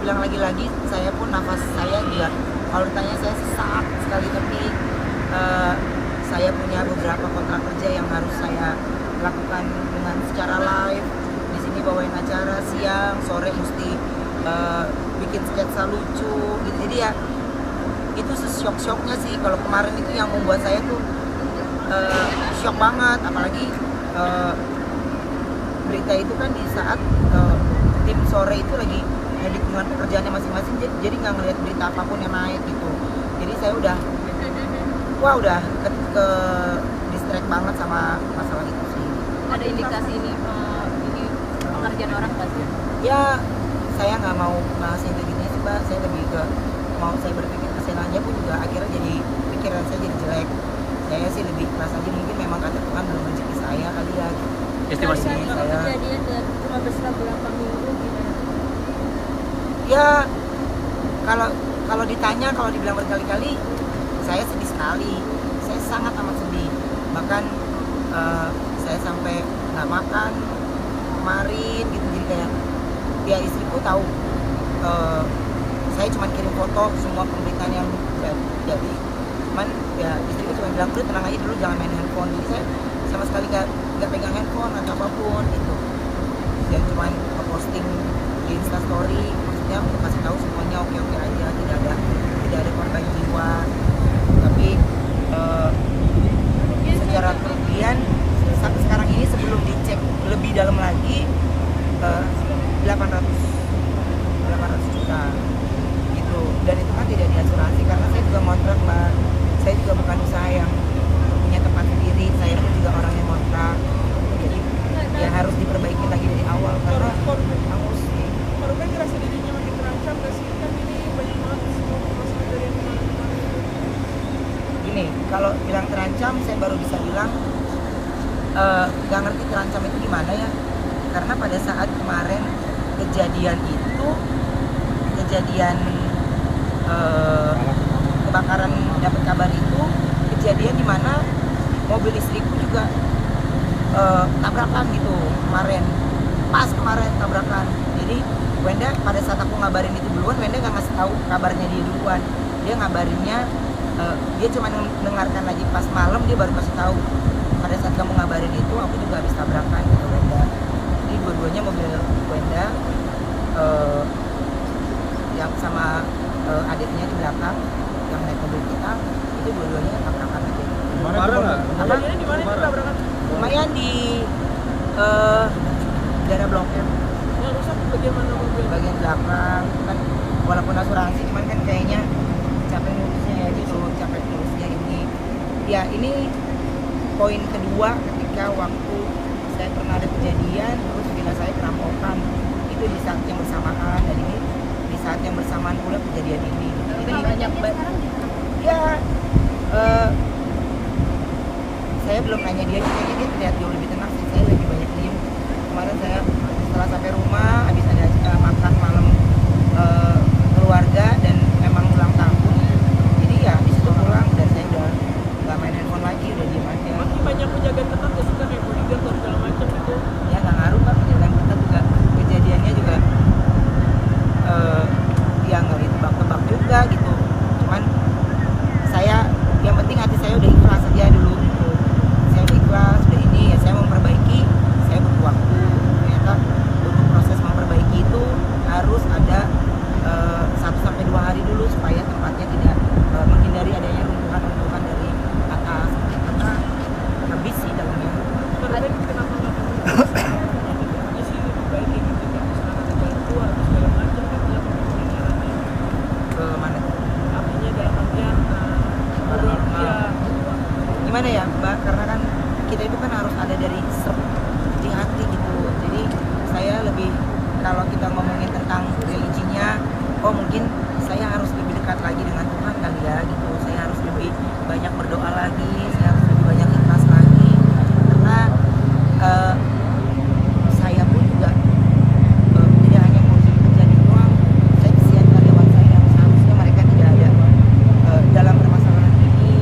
dibilang lagi-lagi, saya pun nafas saya juga kalau ditanya saya sesak sekali, tapi saya punya beberapa kontrak kerja yang harus saya lakukan dengan secara live. Di sini bawain acara siang, sore mesti bikin sketsa lucu gitu. Jadi ya itu shock-shocknya sih. Kalau kemarin itu yang membuat saya tuh shock banget, apalagi berita itu kan di saat tim sore itu lagi dengan pekerjaannya masing-masing, jadi nggak ngeliat berita apapun yang naik gitu. Jadi saya udah ke distract banget sama masalah itu sih. Ada indikasi ini pengerjaan orang nggak sih? Ya saya nggak mau bahas yang kayak gini sih Mbak, saya lebih ke mau saya berpikir kesenannya pun juga akhirnya jadi pikiran saya jadi jelek. Saya sih lebih keras aja, mungkin memang kata Tuhan belum rezeki saya kali ya gitu. Estimasi saya kejadian cuma berselang berapa minggu gimana? Ya kalau ditanya, kalau dibilang berkali-kali, saya sedih sekali. Saya sangat amat sedih. Bahkan saya sampai nggak makan kemarin gitu. Jadi kayak ya istriku tahu saya cuma kirim foto semua pemberitaan yang jadi. Cuman ya istriku cuma bilang udah tenang aja dulu, jangan main handphone. Jadi saya sama sekali nggak pegang handphone atau apapun gitu. Dan cuma posting di Instastory, maksudnya untuk kasih tahu semuanya oke aja, tidak ada korban jiwa. Tapi secara kerugian sekarang ini sebelum dicek lebih dalam lagi 800 juta gitu. Dan itu kan tidak diasuransi karena saya juga ngontrak Mbak. Saya juga bukan usaha yang punya tempat sendiri, saya pun juga orang yang ngontrak. Jadi ya harus diperbaiki lagi dari awal karena hangus sih. Korban ngerasa dirinya makin terancam gak sih? Kan ini banyak banget semua masalah dari yang kemarin-kemarin. Gini, kalau bilang terancam saya baru bisa bilang gak ngerti terancam itu gimana ya. Karena pada saat kemarin kejadian kebakaran, dapat kabar itu kejadian di mana mobil istriku juga tabrakan gitu kemarin, pas kemarin tabrakan. Jadi Wenda pada saat aku ngabarin itu duluan, Wenda nggak ngasih tahu kabarnya dia duluan. Dia ngabarinnya dia cuma mendengarkan lagi pas malam, dia baru kasih tahu pada saat kamu ngabarin itu aku juga habis tabrakan gitu Wenda. Jadi dua-duanya mobil Wenda yang sama adiknya di belakang yang naik mobil kita itu dua-duanya tabrakan aja. Parah nggak? Kejadiannya di mana itu tabrakan? Lumayan di daerah Blok M. Yang rusak bagian mana mobil? Bagian belakang kan, walaupun asuransi cuman kan kayaknya capek ngurusnya ya gitu, capek ngurusnya ini. Ya ini poin kedua ketika waktu saya pernah ada kejadian terus villa saya kerampokan, itu di saat yang bersamaan, dan ini di saat yang bersamaan pula kejadian ini. Jadi Banyak sekarang ya saya belum nanya dia, kayaknya dia terlihat jauh lebih tenang sih. Saya lagi banyak diem. Kemarin saya setelah sampai rumah habis ada makan malam keluarga dan memang ulang tahun, jadi ya di situ pulang dan saya udah nggak main handphone lagi, udah diem aja. Masih banyak penjaga ketat gak sih kan kayak bodyguard dan segala macam gitu? Ya nggak ngaruh kan, penjagaan kita juga kejadiannya juga ya nggak ditebak-tebak juga gitu. Cuman saya yang penting hati saya udah ikhlas aja dulu gitu. Saya udah ikhlas, udah ini ya saya memperbaiki. Saya butuh waktu, ternyata untuk proses memperbaiki itu harus ada 1-2 hari dulu supaya tempatnya tidak menghindari adanya runtuhan dari atas, karena habis sih dalamnya. Korban kenapa nggak aja sih lebih baik kayak gitu kan? Misalnya ada jalan keluar atau segala macam kan dalam pembicaranya. Ke mana? Artinya dalam artian ya Gimana ya Mbak, karena kan kita itu kan harus ada dari di hati gitu. Jadi saya lebih, kalau kita ngomongin tentang religinya, oh mungkin saya harus lebih dekat lagi dengan Tuhan kali ya gitu. Saya harus lebih banyak berdoa lagi, saya harus lebih banyak ikhlas lagi, karena saya pun juga tidak hanya ngurusin kerjaan doang. Saya kesian karyawan saya yang seharusnya mereka tidak ada dalam permasalahan ini,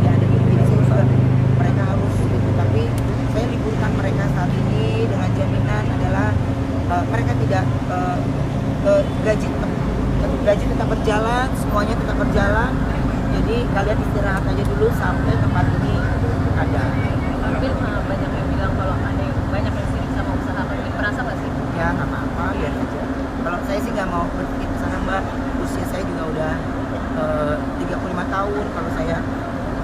tidak ada gitu. Jadi saya juga, mereka harus gitu, tapi saya liburkan mereka saat ini dengan jaminan adalah mereka tidak gaji tetap berjalan, semuanya tetap berjalan. Jadi kalian istirahat aja dulu sampai tempat ini ada. Mungkin banyak yang bilang kalau ada yang banyak yang sirik sama usaha Kak Ruben, merasa nggak sih? Ya nggak apa-apa, biar aja. Kalau saya sih nggak mau berpikir ke sana Mbak. Usia saya juga udah 35 tahun. Kalau saya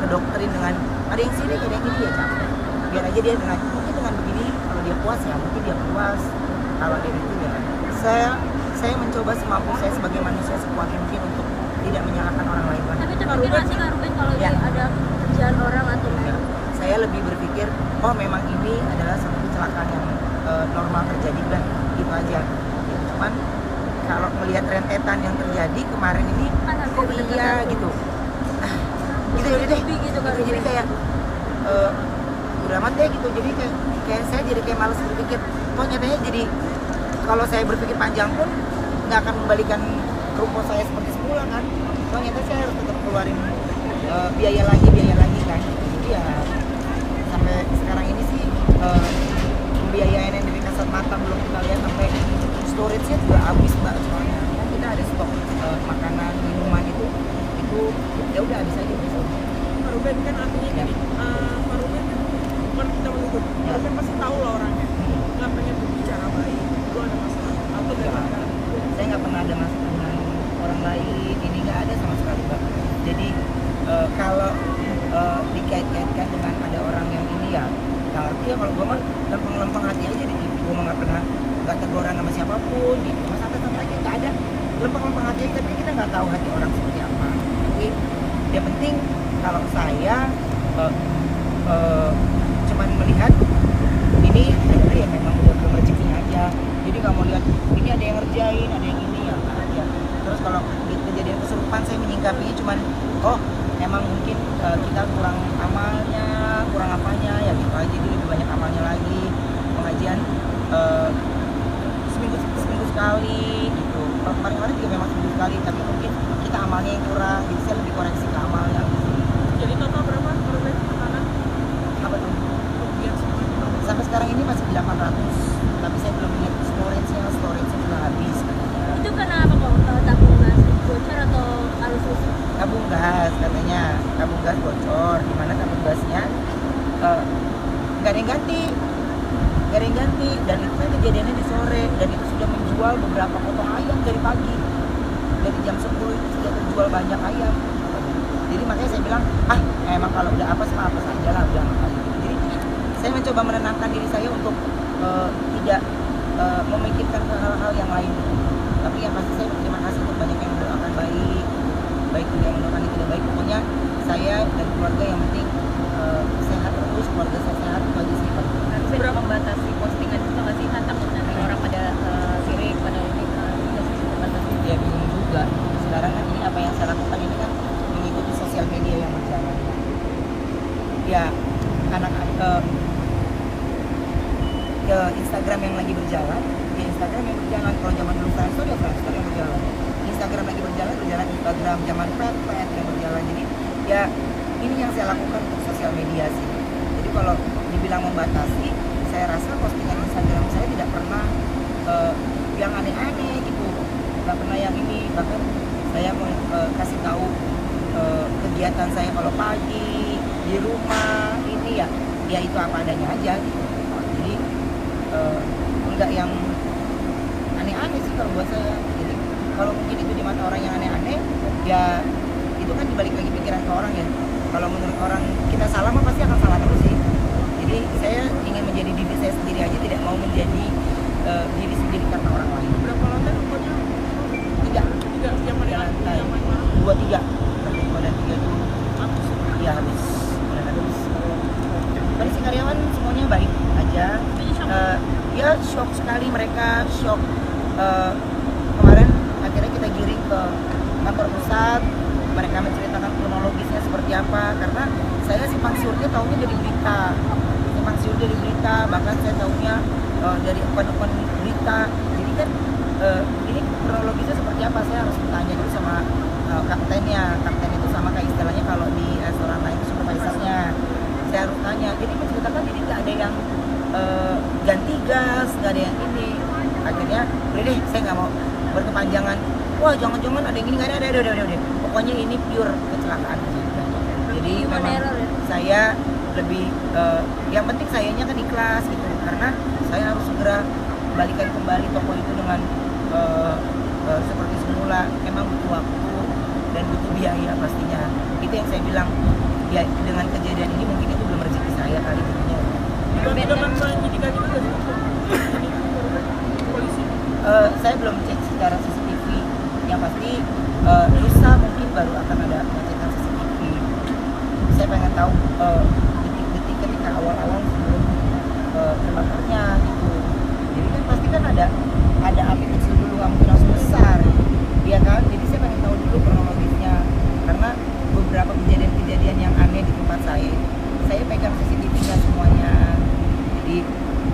kedokterin dengan ada yang sirik, ada yang ini, ya capek. Biar aja dia dengan mungkin dengan begini, kalau dia puas ya mungkin dia puas. Kalau dia itu ya saya mencoba semampu saya sebagai manusia sekuat mungkin untuk tidak menyalahkan orang lain Mbak. Tapi terpikir nggak sih Kak Ruben kalau Ya. ada kerjaan orang atau Ya, saya lebih berpikir, oh memang ini adalah satu kecelakaan yang normal terjadi, udah gitu aja. Cuman kalau melihat rentetan yang terjadi kemarin ini, Kan harus kok bener-bener iya tahu. gitu. Gitu ya udah deh. Gitu kan. Jadi kayak udah amat deh gitu. Jadi kayak saya jadi kayak malas berpikir. Kok nyatanya jadi kalau saya berpikir panjang pun nggak akan membalikan rumput saya seperti semula kan. Kok nyatanya saya harus tetap keluarin biaya lagi kan. Jadi ya sampai sekarang ini sih pembiayaan yang dari kasat mata belum kita lihat, sampai storage-nya juga habis Mbak, soalnya kan kita ada stok makanan minuman itu ya udah habis aja besok. Kak Ruben kan artinya Ya. gini, Kak Ruben kan bukan kita menuduh, Ya. Kak Ruben pasti tahu lah orangnya, nggak pengen berbicara baik, itu ada masalah atau Ya, gimana? saya nggak pernah ada masalah dengan orang lain, ini nggak ada sama sekali Mbak. Jadi kalau dikait-kaitkan dengan ada orang yang ini ya nggak ngerti ya. Kalau gue mah lempeng-lempeng hati aja, jadi gue mah nggak teguran sama siapapun gitu. Mas santai aja, nggak ada lempeng-lempeng hati aja, tapi kita nggak tahu hati orang seperti apa. Jadi yang penting kalau saya cuman melihat ini adalah ya memang udah belum rezekinya aja. Jadi nggak mau lihat ini ada yang ngerjain, ada yang ini ya nggak aja. Terus kalau kejadian kesurupan saya menyingkapinya cuman oh emang mungkin kita kurang amalnya, kurang apanya ya gitu aja. Jadi lebih banyak amalnya lagi, pengajian seminggu sekali gitu. Kalau kemarin juga memang seminggu sekali, tapi mungkin kita amalnya yang kurang, jadi saya lebih koreksi ke amalnya gitu. Jadi total berapa Kak Ruben makanan? Apa tuh? Kerugian semua total. Sampai sekarang ini masih 800, tapi saya belum lihat storage-nya sudah habis katanya. Itu kenapa kok tabung gas bocor atau arus listrik? Tabung gas katanya, tabung gas bocor, di mana tabung gasnya nggak ada yang ganti, dan itu kan kejadiannya di sore, dan itu sudah menjual beberapa potong ayam dari pagi, dari jam 10 itu sudah terjual banyak ayam. Jadi makanya saya bilang emang kalau udah apes aja lah udah makanya. Jadi saya mencoba menenangkan diri saya untuk tidak memikirkan hal-hal yang lain. Tapi yang pasti saya berterima kasih untuk banyak yang mendoakan baik juga yang mendoakan tidak baik. Pokoknya saya dan keluarga yang penting sehat terus, keluarga saya sehat, itu aja sih Pak. Ruben membatasi postingan itu nggak sih, kan takut nanti orang pada sirik, pada ini nggak sih membatasi? Ya bingung juga. Sekarang kan ini apa yang saya lakukan ini kan mengikuti sosial media yang berjalan. Ya Instagram yang lagi berjalan, kalau zaman dulu Friendster ya Friendster yang berjalan. Instagram lagi berjalan Instagram, zaman pet yang berjalan. Jadi ya ini yang saya lakukan untuk sosial media sih. Jadi kalau dibilang membatasi, saya rasa postingan Instagram saya tidak pernah yang aneh-aneh gitu, nggak pernah yang ini. Bahkan saya mau kasih tahu kegiatan saya kalau pagi di rumah ini ya itu apa adanya aja gitu. Jadi enggak yang aneh-aneh sih kalau buat saya. Jadi kalau mungkin itu di mata orang yang aneh-aneh, ya itu kan dibalik lagi pikiran ke orang ya. Kalau menurut orang kita salah mah pasti akan salah terus sih. Jadi saya ingin menjadi diri saya sendiri aja, tidak mau menjadi diri sendiri karena orang lain. Berapa lantai rumahnya? 3 yang mana? lantai, Yang mana? 2 3 itu Habis. ya habis. Tapi si karyawan semuanya baik aja. Ya shock sekali mereka, shock. Kemarin akhirnya kita giring ke kantor pusat, mereka menceritakan kronologisnya seperti apa, karena saya simpang siurnya tahunya dari berita, bahkan saya tahunya dari akun berita. Jadi kan ini kronologisnya seperti apa, saya harus bertanya dulu sama kapten itu sama kayak istilahnya kalau di restoran lain itu supervisornya. Saya harus tanya, jadi menceritakan jadi nggak ada yang ganti gas, nggak ada yang ini. Akhirnya udah deh saya nggak mau berkepanjangan, wah jangan-jangan ada yang ini, nggak ada, udah, pokoknya ini pure kecelakaan aja. Jadi Human memang error ya? saya lebih yang penting sayanya kan ikhlas gitu, karena saya harus segera balikan kembali toko itu dengan seperti semula. Memang butuh waktu dan butuh biaya pastinya. Itu yang saya bilang, ya dengan kejadian ini mungkin itu belum rezeki saya kali jadinya. Sudah menyidikan juga sih ini polisi. Saya belum cek secara CCTV, yang pasti lusa mungkin baru akan ada pengecekan CCTV. Saya pengen tahu detik-detik ketika awal-awal sebelum terbakarnya gitu. Jadi kan pasti kan ada api kecil dulu, nggak mungkin langsung besar, ya kan? Jadi saya pengen tahu dulu kronologisnya, karena beberapa kejadian-kejadian yang aneh di tempat saya pegang CCTV-nya semuanya. Jadi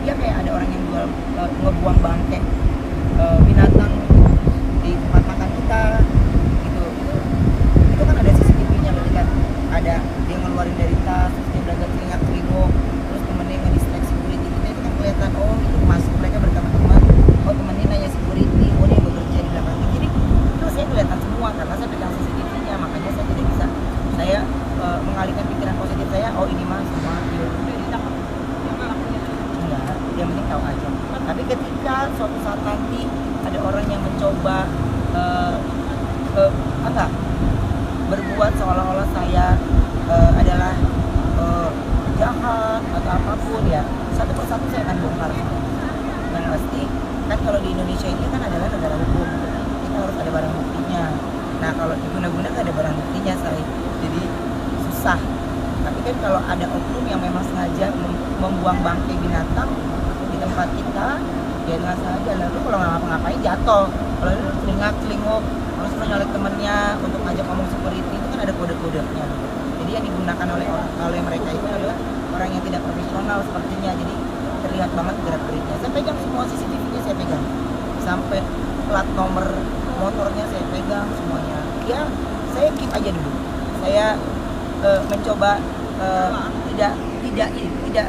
ya kayak ada orang yang jual ngebuang bangke binatang di tempat makan kita gitu. Itu kan ada CCTV-nya, berarti kan ada dia ngeluarin dari tas, terus dia belajar telinga-telinguk, terus temennya nge-distract security kita, itu kan kelihatan, oh itu masuk mereka berteman-teman, oh temennya nanya security, oh dia bekerja di belakang. Jadi itu saya kelihatan semua karena saya pegang CCTV-nya, makanya saya tidak bisa mengalihkan pikiran positif saya, oh ini mah semua Udah ditangkap yang pelakunya. enggak, yang penting tahu aja. Tapi ketika suatu saat nanti ada orang yang mencoba berbuat seolah-olah saya adalah jahat atau apapun, ya satu persatu saya akan bongkar. Yang pasti kan kalau di Indonesia ini kan adalah negara hukum, kita harus ada barang buktinya. Nah kalau diguna-guna kan ada barang buktinya saya, jadi susah. Tapi kan kalau ada oknum yang memang sengaja membuang bangkai binatang di tempat kita, ya dengan sengaja, lalu kalau nggak ngapa-ngapain jatuh, kalau itu celingak-celinguk, terus menyolek temennya untuk ngajak ngomong security, itu kan ada kode-kodenya. Jadi yang digunakan oleh mereka itu adalah orang yang tidak profesional sepertinya, jadi terlihat banget gerak-geriknya. Saya pegang semua CCTV-nya, saya pegang sampai plat nomor motornya saya pegang semuanya. Ya saya keep aja dulu, saya mencoba tidak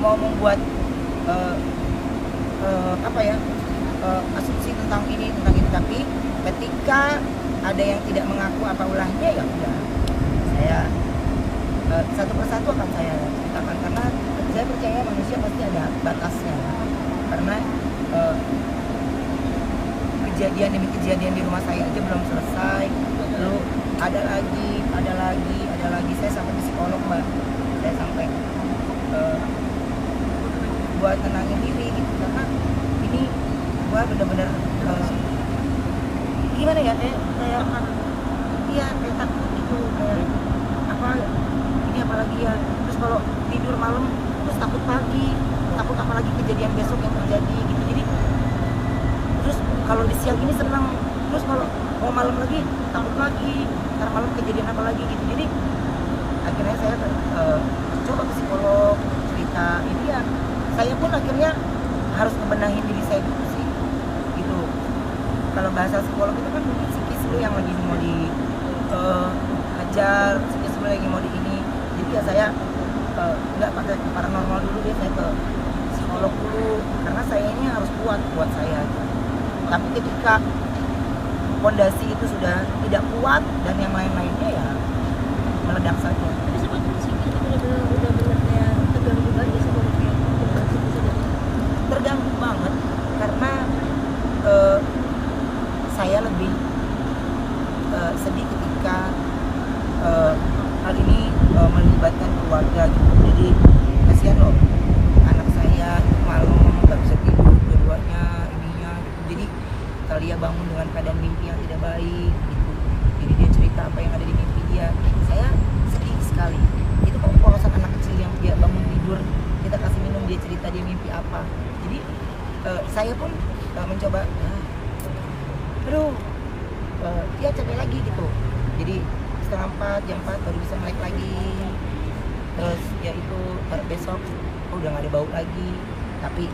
mau membuat asumsi tentang ini, tapi ketika ada yang tidak mengaku apa ulahnya, ya udah saya satu persatu akan saya ceritakan, karena saya percaya manusia pasti ada batasnya. Karena kejadian di rumah saya aja belum selesai, lalu ada lagi, saya sampai psikolog mbak, saya sampai buat tenangin diri gitu, karena ini gua bener-bener gimana ya, kayak takut gitu, kayak ini apalagi ya, terus kalau tidur malam terus takut pagi, takut apalagi kejadian besok yang terjadi gitu. Jadi terus kalau di siang ini senang, terus kalau mau malam lagi takut lagi, ntar malam kejadian apa lagi gitu. Jadi akhirnya saya coba ke psikolog, cerita ini ya, saya pun akhirnya harus ngebenahin diri saya dulu sih gitu. Kalau bahasa psikolog itu kan mungkin psikis lu yang lagi mau di ajar, psikis lu lagi mau di ini. Jadi ya saya nggak pakai paranormal dulu, dia saya ke psikolog dulu, karena saya ini harus kuat buat saya. Tapi ketika fondasi itu sudah tidak kuat dan yang lain-lainnya, ya meledak saja. Tapi sebetulnya sih itu benar-benar udah benar kayak terganggu aja sama kayak Terganggu banget karena saya lebih sedih ketika hal ini melibatkan keluarga gitu. Jadi kasihan loh, anak saya malam nggak bisa tidur dua-duanya ininya gitu. Jadi Talia bangun dengan keadaan mimpi yang tidak baik gitu. Jadi dia cerita apa yang ada di mimpi dia. Saya sedih sekali. Itu kok polosan anak kecil yang dia bangun tidur, kita kasih minum, dia cerita dia mimpi apa. Jadi saya pun mencoba, dia capek lagi gitu. Jadi 3:30 jam 4 baru bisa melek lagi. Terus ya itu besok udah gak ada bau lagi, tapi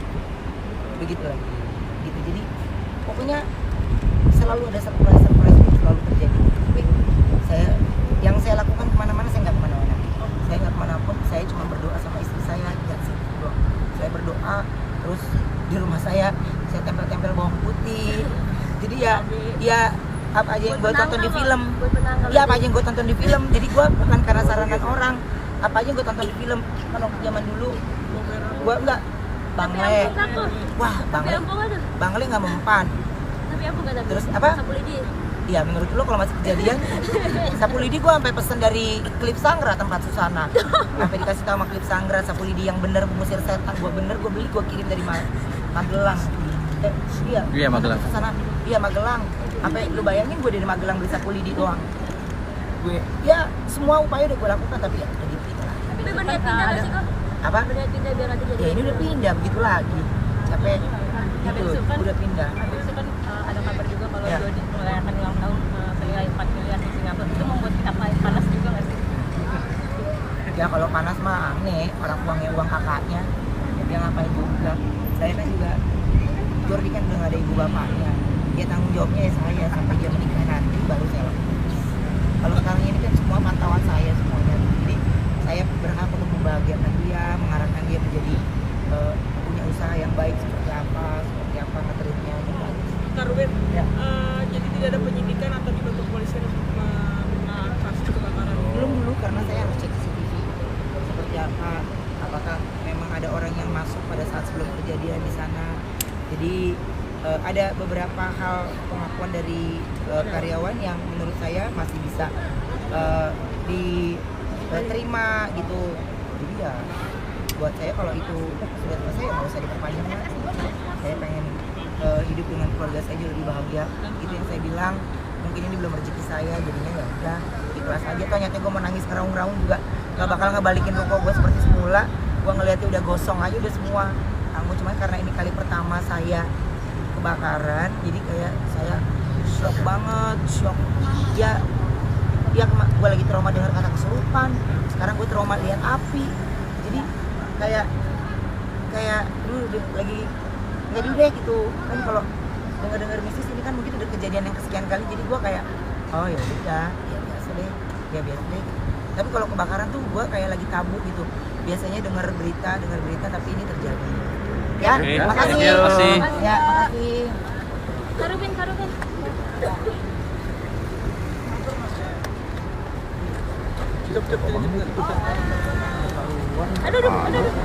begitu lagi gitu. Jadi pokoknya selalu ada surprise yang selalu terjadi. Tapi yang saya lakukan kemana-mana, saya nggak kemana-mana. Saya nggak kemanapun, saya cuma berdoa sama istri saya, saya berdoa. Terus di rumah saya tempel-tempel nempel bawang putih. Jadi ya apa aja yang gue tonton di film, iya apa aja yang gue tonton di film. Jadi gue bukan karena saranan orang, apa aja yang gue tonton di film. Kalau zaman dulu gue enggak Bangle, wah Bangle nggak mempan. Tapi aku nggak Terus apa? Sapu lidi. Iya menurut lo kalau masih kejadian sapu lidi gue sampai pesen dari Klip Sangra tempat Susana, sampai dikasih tahu sama Klip Sangra sapu lidi yang bener mengusir setan. Gue bener gue beli, gue kirim dari Magelang. Iya Magelang. Susana, iya Magelang. Sampai lu bayangin gue dari Magelang beli sapu lidi doang. Gue ya semua upaya udah gue lakukan tapi ya udah gitu lah. Tapi berniat pindah nggak sih kok? Apa? Berniat pindah biar nanti jadi. Ya ini udah pindah begitu lagi. Capek gitu, udah pindah. Habis itu kan ada kabar juga kalau Ya. Dodi merayakan ulang tahun senilai 4 miliar di Singapura. Itu membuat kita panas juga nggak sih? Ya kalau panas mah aneh, orang uangnya uang kakaknya, ya dia ngapain juga. Saya kan juga, Jordi kan udah gak ada ibu bapaknya, dia tanggung jawabnya ya saya sampai dia menikah nanti baru saya lakukan. Kalau sekarang ini kan semua pantauan saya semuanya, jadi saya berhak untuk membahagiakan dia, mengarahkan dia menjadi punya usaha yang baik seperti apa ngetritnya gitu. Kak Ruben, Ya. jadi tidak ada penyidikan atau dibentuk polisi untuk mengenal kasus kebakaran ini? Belum dulu karena saya harus cek CCTV seperti apa, apakah memang ada orang yang masuk pada saat sebelum kejadian di sana. Jadi ada beberapa hal pengakuan dari karyawan yang menurut saya masih bisa diterima gitu. Jadi ya buat saya kalau itu sudah selesai ya nggak usah diperpanjang lah. Saya pengen hidup dengan keluarga saya jauh lebih bahagia. Itu yang saya bilang. Mungkin ini belum rezeki saya, jadinya ya udah ikhlas aja. Toh nyatanya gue mau nangis ngeraung-ngeraung juga gak bakal ngebalikin ruko gue seperti semula. Gue ngeliatnya udah gosong aja udah semua. Anggun cuma karena ini kali pertama saya kebakaran, jadi kayak saya shock banget, shock. Ya gue lagi trauma dengar kata kesurupan. Sekarang gue trauma lihat api. Jadi kayak dulu lagi nggak dulu deh gitu kan. Kalau dengar mistis ini kan mungkin udah kejadian yang kesekian kali, jadi gue kayak oh ya udah ya biasa deh gitu. Tapi kalau kebakaran tuh gue kayak lagi tabu gitu, biasanya dengar berita tapi ini terjadi ya. Oke, Makasih thank you. Makasih. Ya makasih. Karubin. Aduh.